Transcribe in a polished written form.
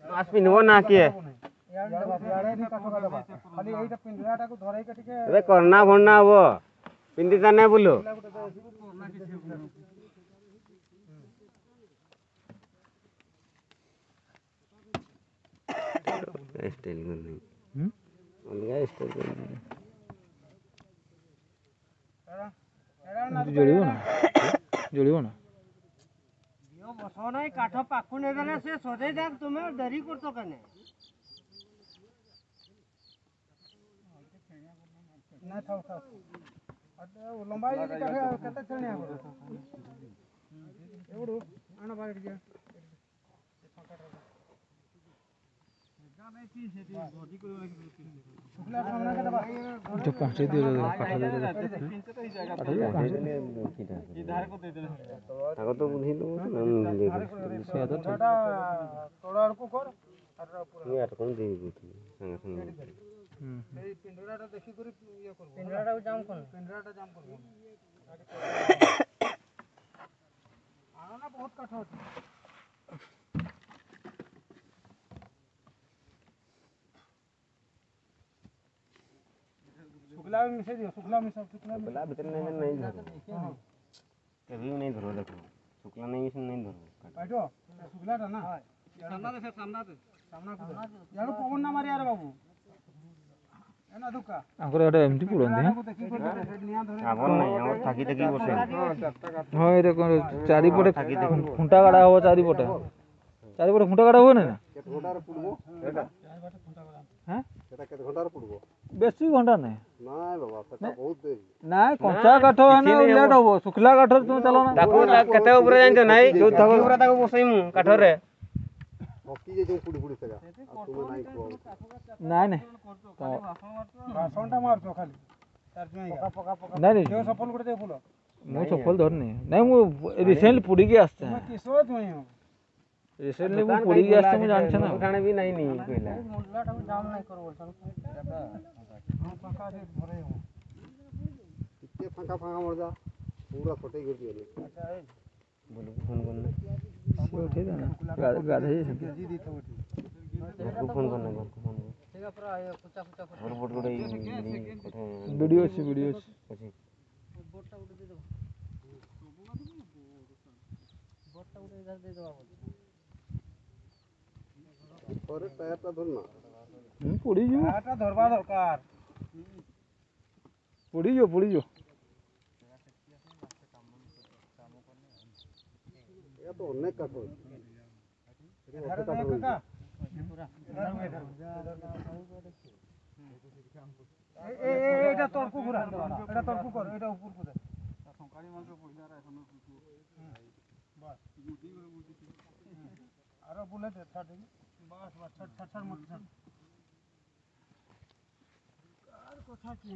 মাছ পিন্ধিব না কিয়ে ଏବେ କରନା ଭଣ୍ଡା ହବ ପିନ୍ଧି ତା ନାଇଁ ବୁଲ स्टाइल करनी अलगा स्टाइल करनी जोड़िबो ना यो बसो नाही काठ पाकू ने देले से सोदे जाक तुमे डरी करतो कने ना थाव थाव अरे लंबाई जी काठ कते छणी आ एवडू आना बाहेर गया जो पहुंचे दियो ताको तो बुझी लो से आदत तोड़ाड़ को कर ये यार कौन दे बुझी संग संग এই পিন্ডরাটা দেখি করে ইয়া করব পিন্ডরাটাও জাম করব পিন্ডরাটা জাম করব আনো না বহুত কাঠ আছে शुक्ला में मिसे दियो शुक्ला में सब शुक्ला भीतर नहीं धरो कभी नहीं धरो देखो शुक्ला नहीं मिशन नहीं धरो बैठो शुक्ला ना सामना दे सामना को यार पवन ना मारी यार बाबू है ना दुका आंकर एटा एमटी पुडंदी आवन नहीं और थाकी थाकी बसे हां रे कोन चारि पटे खुंटा गाडा हो चारि पटे खुंटा गाडा हो ना केत घंटा रे पुडबो एटा हैं एटा केत घंटा रे पुडबो बेसी घंटा नहीं नाय बाबा सेटा बहुत देरी नाय कंचा काठ है ना लेट हो सुखला काठ तुम चलो ना ताको कते ऊपर जान तो नहीं जो थाकी ऊपर ताको बसई मु काठ रे हकी जे जो पुडी पुडी सेगा आ तुम नाय को नाय नहीं भाषणटा मारतो खाली तार जुइगा पका पका नहीं जो सफल गुडे दे फुलो मु सफल धरनी नहीं मु रिसेंटली पुडी के आस्ते मैं किसो जुइ हो रिसेंटली मु पुडी के आस्ते मु जान छ ना खाने भी नहीं कहला मुल्लाटा जाम नहीं कर बोलछन हां पका दे भरे हो इतने फांका फांका मर जा पूरा फटे गिर दियो अच्छा है बोलो फोन करना से उठे ना गाधे जी दी तो उठी घर को फोन करना घर को फोन ठीक है पूरा ये कुचा कुचा और बोट गुडे वीडियो से પછી बोटटा उठे दे दो बोटटा उठे इधर दे दो और टायर ता धरना पुडी जो आटा धरबा दरकार पुडी जो ये तो अनेक काट हो इधर देख का पूरा এটা তরকু ঘুরা এটা তরকু কর এটা উপর করে সংকারি মাংস পয়লা রা এখন বাস গুটি করে গুটি আর বলে দে ছাড় বাস বাস ছাড় ছাড় মত ছাড় আর কথা কি